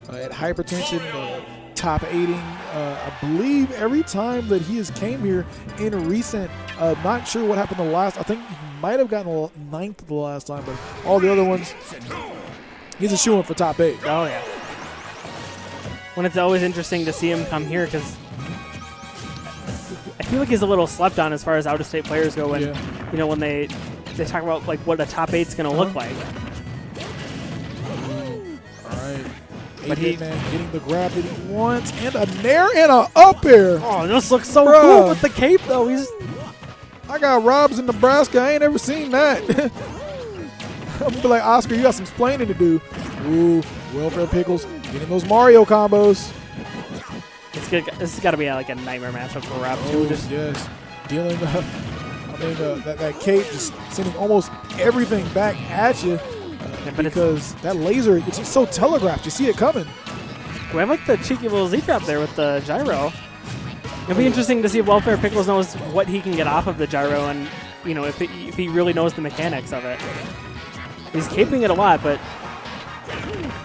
at hypertension, top 8ing. I believe every time that he has came here in recent, not sure what happened the last. I think he might have gotten 9th the last time, but all the other ones, he's a shoo-in for top 8. Oh, yeah. When it's always interesting to see him come here because I feel like he's a little slept on as far as out-of-state players go when, you know, when they talk about like what a top 8's going to look like. All right. 8BitMan getting the grab that he wants, and a nair and a up air. Oh, this looks so cool with the cape, though. I got Robs in Nebraska. I ain't ever seen that. I'm going to be like, Oscar, you got some splaining to do. Ooh, Welfare Pickles getting those Mario combos. This has got to be like a nightmare matchup for Rob, too. Yes. Dealing that cape just sending almost everything back at you. Because that laser, it's just so telegraphed. You see it coming. We have like the cheeky little Z-trap there with the gyro. It'll be interesting to see if Welfare Pickles knows what he can get off of the gyro and, you know, if he really knows the mechanics of it. He's caping it a lot, but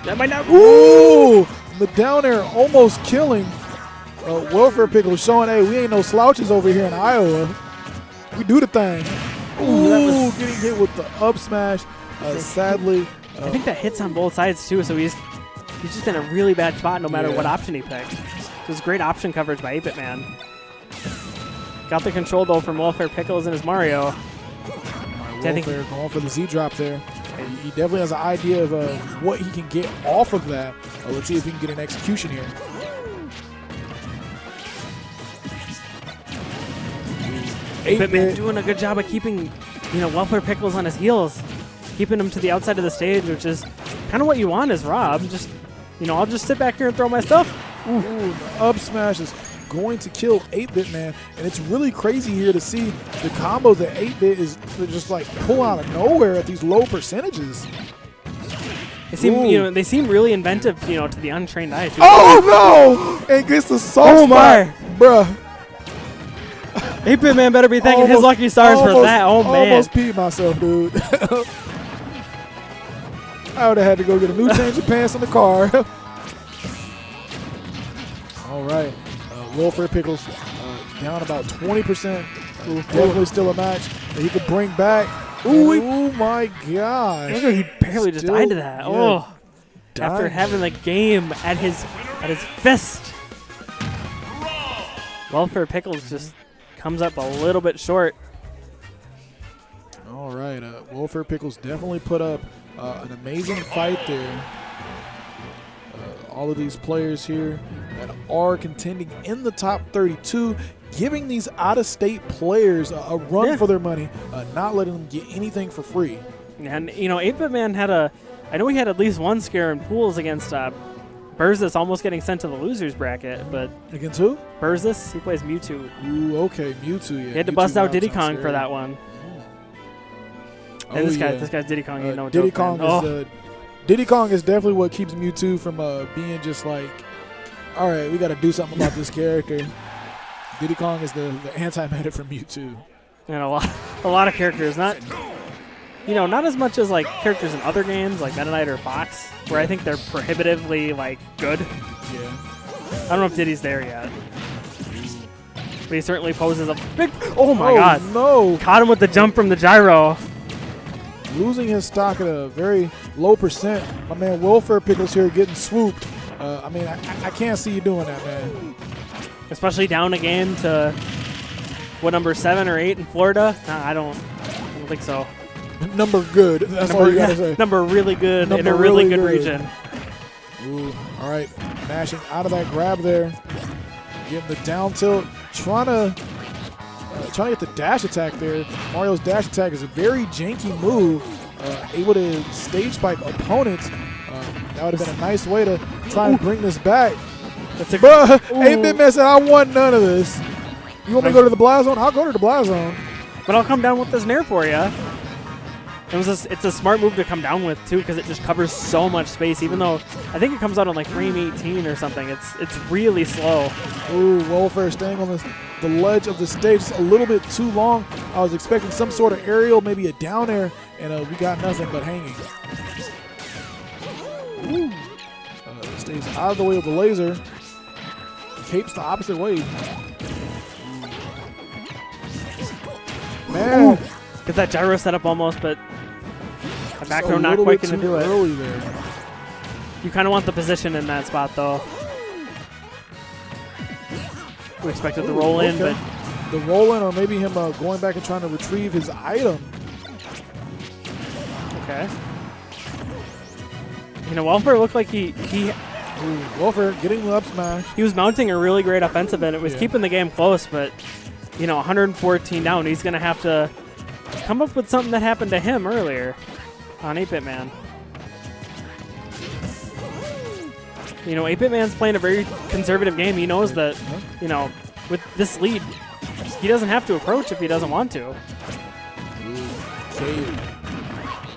that might not. Ooh! The down air almost killing Welfare Pickles, showing, hey, we ain't no slouches over here in Iowa. We do the thing. Ooh, getting hit with the up smash. Sadly, I think that hits on both sides too, so he's just in a really bad spot no matter what option he picks. So it's great option coverage by 8BitMan. Got the control though from Welfare Pickles and his Mario. Welfare going for the Z drop there. He definitely has an idea of what he can get off of that. Let's see if he can get an execution here. 8BitMan doing a good job of keeping, you know, Welfare Pickles on his heels. Keeping him to the outside of the stage, which is kind of what you want as Rob. Just, you know, I'll just sit back here and throw my stuff. Ooh, the up smash is going to kill 8BitMan, and it's really crazy here to see the combos that 8Bit is just like pull out of nowhere at these low percentages. They seem, you know, they seem really inventive, you know, to the untrained eye. Too. Oh no! And gets the soft spot, bruh. 8BitMan better be thanking his lucky stars for that. Oh man! Almost peed myself, dude. I would have had to go get a new change of pants in the car. All right. Welfare Pickles down about 20%. Definitely still a match that he could bring back. Oh, my gosh. He barely just died to that. Yeah, after having the game at his fist. Welfare Pickles just comes up a little bit short. All right. Welfare Pickles definitely put up an amazing fight there. All of these players here that are contending in the top 32, giving these out-of-state players a run for their money, not letting them get anything for free. And, you know, 8BitMan had I know he had at least one scare in pools against Burzus, almost getting sent to the losers bracket. But against who? Burzus. He plays Mewtwo. Ooh, okay, Mewtwo, yeah. He had to bust out Diddy Kong for that one. And this guy's Diddy Kong. You know, Diddy Kong is definitely what keeps Mewtwo from being just like, all right, we got to do something about this character. Diddy Kong is the anti-meta for Mewtwo. And a lot of characters, not as much as like characters in other games like Meta Knight or Fox, where I think they're prohibitively like good. Yeah. I don't know if Diddy's there yet. But he certainly poses a big. Oh my God! No! Caught him with the jump from the gyro. Losing his stock at a very low percent. My man Welfare Pickles here getting swooped. I mean, I can't see you doing that, man. Especially down a game to what, number 7 or 8 in Florida? I don't think so. Number good. That's all you gotta say. Number really good in a really good region. Ooh, all right, mashing out of that grab there, getting the down tilt, trying to get the dash attack there. Mario's dash attack is a very janky move, able to stage spike opponents. That would have been a nice way to try and bring this back. Bruh, 8BitMan said, I want none of this. You want me to go to the Blast Zone? I'll go to the Blast Zone. But I'll come down with this Nair for you. It's a smart move to come down with, too, because it just covers so much space, even though I think it comes out on like frame 18 or something. It's really slow. Ooh, Welfare staying on the ledge of the stage just a little bit too long. I was expecting some sort of aerial, maybe a down air, and we got nothing but hanging. Ooh. Stays out of the way of the laser. Capes the opposite way. Man. Get that gyro set up almost, but the back throw a not little quite bit going to too do it. early there. You kind of want the position in that spot, though. We expected the roll in, but the roll in, or maybe him going back and trying to retrieve his item. okay. You know, Welfare looked like he Welfare getting the up smash. was mounting a really great offensive, and it was keeping the game close. But you know, 114 down, he's going to have to come up with something that happened to him earlier on 8BitMan. You know, 8BitMan's playing a very conservative game. He knows that, you know, with this lead, he doesn't have to approach if he doesn't want to. Cade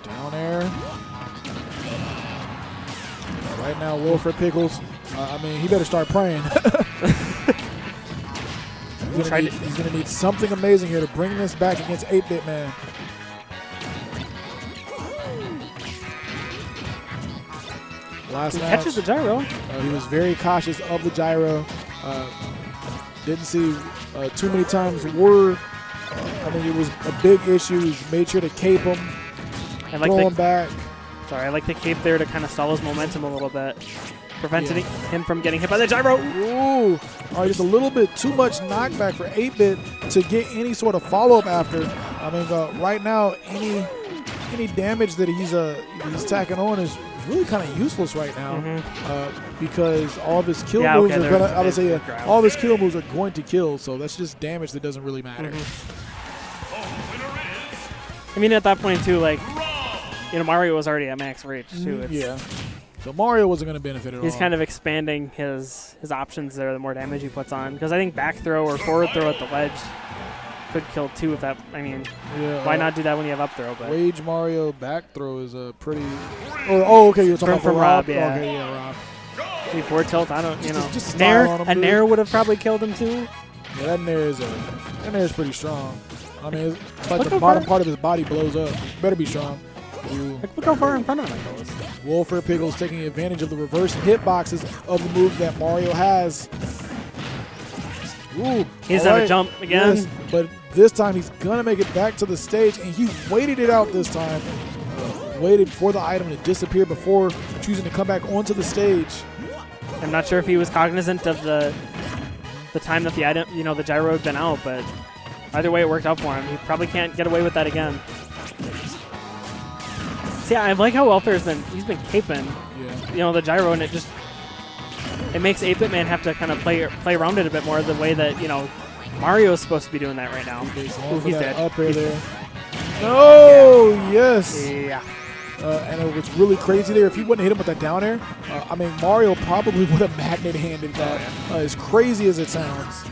down air. Right now, Wilfred Pickles. I mean, he better start praying. He's going to need something amazing here to bring this back against 8BitMan. Last He match, catches the gyro. he was very cautious of the gyro. Didn't see too many times were. I mean, it was a big issue. He's made sure to cape him, throw him back. Sorry, I like the cape there to kind of stall his momentum a little bit, preventing him from getting hit by the gyro. Ooh, all right, just a little bit too much knockback for 8-Bit to get any sort of follow-up after. I mean, right now, any damage that he's tacking on is really kind of useless right now because all of his kill moves are gonna. I would say all of his kill moves are going to kill, so that's just damage that doesn't really matter. I mean, at that point too, like, you know, Mario was already at max reach too. Yeah. So Mario wasn't going to benefit at all. He's kind of expanding his options there. The more damage he puts on, because I think back throw or forward throw at the ledge could kill too. If that, I mean, why not do that when you have up throw? But Rage Mario back throw is a pretty. Oh, okay, you're talking about from Rob. Yeah. Okay, yeah, Rob. Forward tilt. I don't. You know, just a nair would have probably killed him too. Yeah, that nair is pretty strong. I mean, it's like the bottom part of his body blows up. Better be strong. Look how far in front of him it goes. Wilfred Pickles taking advantage of the reverse hitboxes of the moves that Mario has. Ooh, he's on a jump again. Yes, but this time he's going to make it back to the stage, and he waited it out this time. Waited for the item to disappear before choosing to come back onto the stage. I'm not sure if he was cognizant of the time that the item, you know, the gyro had been out, but either way it worked out for him. He probably can't get away with that again. See, I like how Welfare's he's been caping, you know, the gyro, and it makes 8BitMan have to kind of play around it a bit more the way that, you know, Mario's supposed to be doing that right now. Ooh, he's dead. Up air there. No, yes. Yeah. And it was really crazy there. If he wouldn't hit him with that down air, I mean, Mario probably would have magnet-handed that, as crazy as it sounds.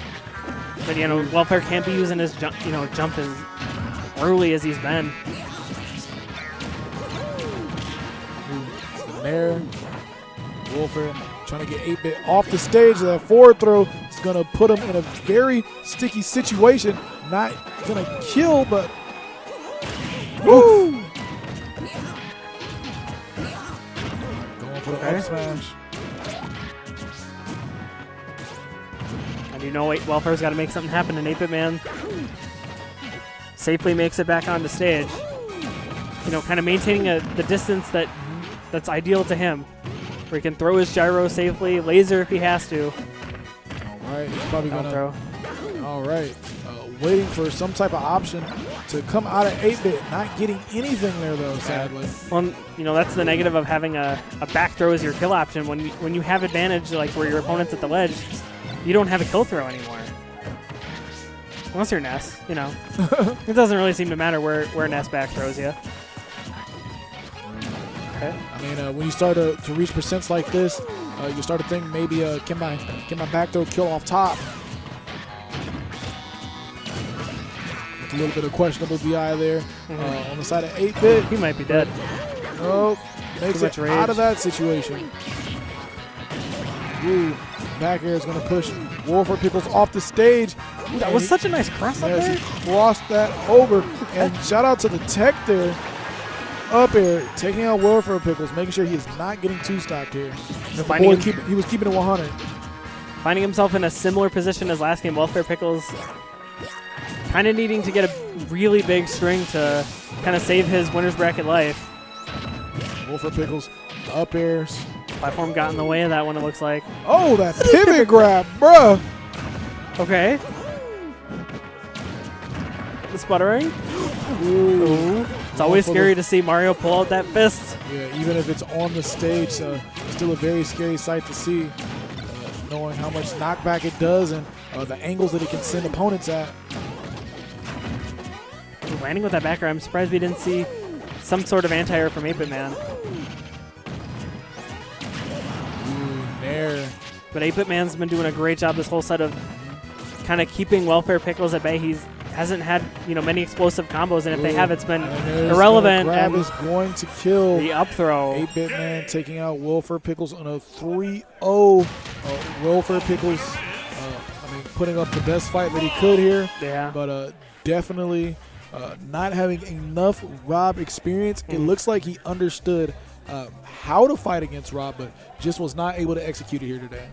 But, you know, Welfare can't be using his jump as early as he's been. There, Wilfred trying to get 8-Bit off the stage. That forward throw is going to put him in a very sticky situation. Not going to kill, but woo! Going for the up smash. And you know, Welfare's got to make something happen, and 8BitMan safely makes it back on the stage. You know, kind of maintaining the distance that's ideal to him, where he can throw his gyro safely, laser if he has to. All right, he's probably going to throw. All right, waiting for some type of option to come out of 8-Bit. Not getting anything there, though, sadly. Well, you know, that's the negative of having a back throw as your kill option. When you have advantage, like where your opponent's at the ledge, you don't have a kill throw anymore. Unless you're Ness, you know. It doesn't really seem to matter where Ness back throws you. Okay. I mean, when you start to reach percents like this, you start to think maybe can my back throw kill off top? With a little bit of questionable DI there on the side of 8-Bit. He might be dead. Oh, makes it out of that situation. Ooh, back air is going to push Wilfred Pickles off the stage. Ooh, that was such a nice cross up there. He crossed that over. And shout out to the tech there. up air, taking out Welfare Pickles, making sure he is not getting too stocked here. He was keeping it 100. Finding himself in a similar position as last game, Welfare Pickles kind of needing to get a really big string to kind of save his winner's bracket life. Welfare Pickles, up airs. Platform got in the way of that one, it looks like. Oh, that pivot grab, bruh. Okay. The sputtering. Ooh. It's always scary to see Mario pull out that fist. Yeah, even if it's on the stage, still a very scary sight to see, knowing how much knockback it does and the angles that it can send opponents at. Landing with that backer, I'm surprised we didn't see some sort of anti-air from 8BitMan. Ooh, nair. But 8BitMan's been doing a great job this whole set of kind of keeping Welfare Pickles at bay. He hasn't had many explosive combos, and if they have, it's been irrelevant. Grab and is going to kill the up throw. 8BitMan taking out Welfare Pickles on a 3-0. Welfare Pickles, putting up the best fight that he could here. Yeah. But definitely not having enough Rob experience. It looks like he understood how to fight against Rob, but just was not able to execute it here today.